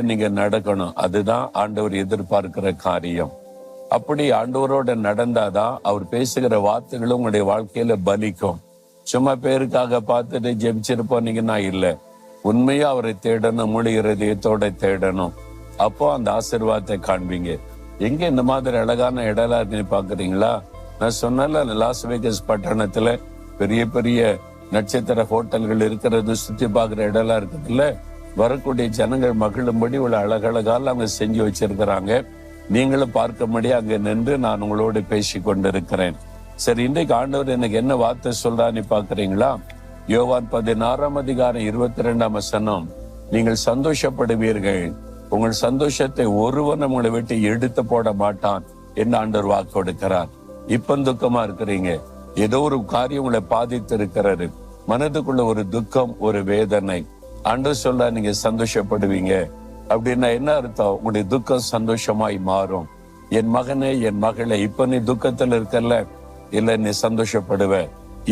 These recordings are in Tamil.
நீங்க நடக்கணும். அதுதான் ஆண்டவர் எதிர்பார்க்கிற காரியம். அப்படி ஆண்டவரோட நடந்தாதான் அவர் பேசுகிற வார்த்தைகளும் உங்களுடைய வாழ்க்கையில பலிக்கும். சும்மா பேருக்காக பார்த்துட்டு ஜெபிச்சிட்டு போனீங்கன்னா இல்ல, உண்மையா அவரை தேடணும், முழு இருதயத்தோட தேடணும். அப்போ அந்த ஆசீர்வாதத்தை காண்பீங்க. எங்க இந்த மாதிரி அழகான இடம்லாம் இருக்குன்னு பாக்குறீங்களா? நான் சொன்னால லாஸ் வேகஸ் பட்டணத்துல பெரிய பெரிய நட்சத்திர ஹோட்டல்கள் இருக்கிறது, சுத்தி பார்க்குற இடம்லாம் இருக்குது இல்ல, வரக்கூடிய ஜனங்கள் மகிழும்படி உள்ள அழகழகால அவங்க செஞ்சு வச்சிருக்கிறாங்க. நீங்களும் பார்க்கும்படி அங்க நின்று நான் உங்களோடு பேசி கொண்டிருக்கிறேன். சரி, இன்றைக்கு ஆண்டவர் எனக்கு என்ன வார்த்தை சொல்றான்னு பாக்குறீங்களா? யோவான் 16:22 நீங்கள் சந்தோஷப்படுவீர்கள், உங்கள் சந்தோஷத்தை ஒருவன் உங்களை விட்டு எடுத்து போட மாட்டான் என்று ஆண்டவர் வாக்கு கொடுக்கிறார். இப்ப துக்கமா இருக்கிறீங்க, ஏதோ ஒரு காரியம் உங்களை பாதித்து இருக்கிறது, மனதுக்குள்ள ஒரு துக்கம், ஒரு வேதனை. ஆண்டவர் சொல்ல நீங்க சந்தோஷப்படுவீங்க அப்படின்னா என்ன அர்த்தம்? உங்களுடைய துக்கம் சந்தோஷமாய் மாறும். என் மகனே, என் மகளே, இப்ப நீ துக்கத்துல இருக்கல, இல்ல நீ சந்தோஷப்படுவ.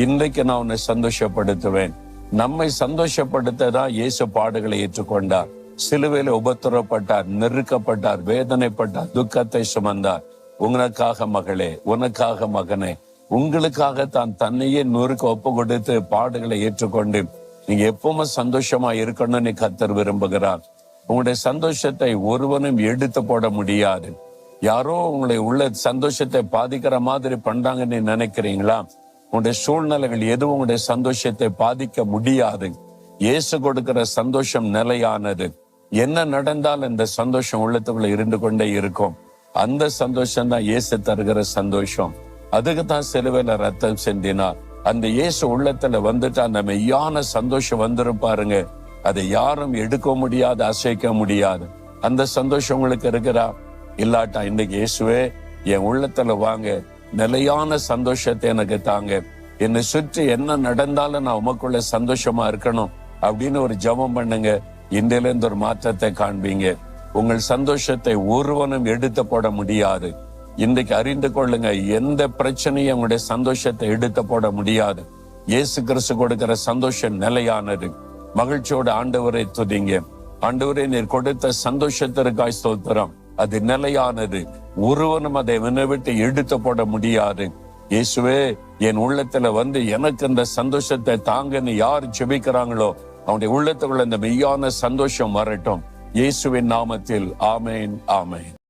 இன்றைக்கு நான் உன்னை சந்தோஷப்படுத்துவேன். நம்மை சந்தோஷப்படுத்ததான் இயேசு பாடுகளை ஏற்றுக்கொண்டார். சிலுவையில உபத்திரப்பட்டார், நெருக்கப்பட்டார், வேதனைப்பட்டார், துக்கத்தை சுமந்தார். உனக்காக மகளே, உனக்காக மகனே, உங்களுக்காக தான் தன்னையே நொறுக்க ஒப்பு கொடுத்து பாடுகளை ஏற்றுக்கொண்டு நீங்க எப்பவுமே சந்தோஷமா இருக்கணும்னு கர்த்தர் விரும்புகிறார். உங்களுடைய சந்தோஷத்தை ஒருவனும் எடுத்து போட முடியாது. யாரோ உங்களை உள்ள சந்தோஷத்தை பாதிக்கிற மாதிரி பண்றாங்கன்னு நினைக்கிறீங்களா? உங்களுடைய சூழ்நிலைகள் எதுவும் உங்களுடைய சந்தோஷத்தை பாதிக்க முடியாது. இயேசு கொடுக்கிற சந்தோஷம் நிலையானது. என்ன நடந்தாலும் இந்த சந்தோஷம் உள்ளத்துக்குள்ள இருந்து கொண்டே இருக்கும். அந்த சந்தோஷம் தான் இயேசு தருகிற சந்தோஷம். அதுக்கு தான் சிலுவையில ரத்தம் சிந்தினார். அந்த இயேசு உள்ளத்துல வந்துட்டு அந்த மெய்யான சந்தோஷம் வந்துரும் பாருங்க. அதை யாரும் எடுக்க முடியாது, அசைக்க முடியாது. அந்த சந்தோஷம் உங்களுக்கு இருக்கிறா? இல்லாட்டா இன்னைக்கு இயேசுவே என் உள்ளத்துல வாங்க, நிலையான சந்தோஷத்தை எனக்கு தாங்க, என்னை சுற்றி என்ன நடந்தாலும் நான் உமக்குள்ள சந்தோஷமா இருக்கணும் அப்படின்னு ஒரு ஜெபம் பண்ணுங்க. இன்றையில இருந்து ஒரு மாற்றத்தை காண்பீங்க. உங்கள் சந்தோஷத்தை ஒருவனும் எடுத்து போட முடியாது. இன்றைக்கு அறிந்து கொள்ளுங்க, எந்த பிரச்சனையும் உங்களுடைய சந்தோஷத்தை எடுத்து போட முடியாது. இயேசு கிறிஸ்து கொடுக்கிற சந்தோஷம் நிலையானது. மகிழ்ச்சியோட ஆண்டவரை துதிங்க. ஆண்டவரை நீர் கொடுத்த சந்தோஷத்திற்காய் ஸ்தோத்திரம். அது நிலையானது. ஒருவனும் அதை விட்டு எடுத்து போட முடியாது. இயேசுவே என் உள்ளத்துல வந்து எனக்கு இந்த சந்தோஷத்தை தாங்கன்னு யார் ஜெபிக்கிறாங்களோ அவனுடைய உள்ளத்துக்குள்ள இந்த மெய்யான சந்தோஷம் வரட்டும். இயேசுவின் நாமத்தில் ஆமேன், ஆமேன்.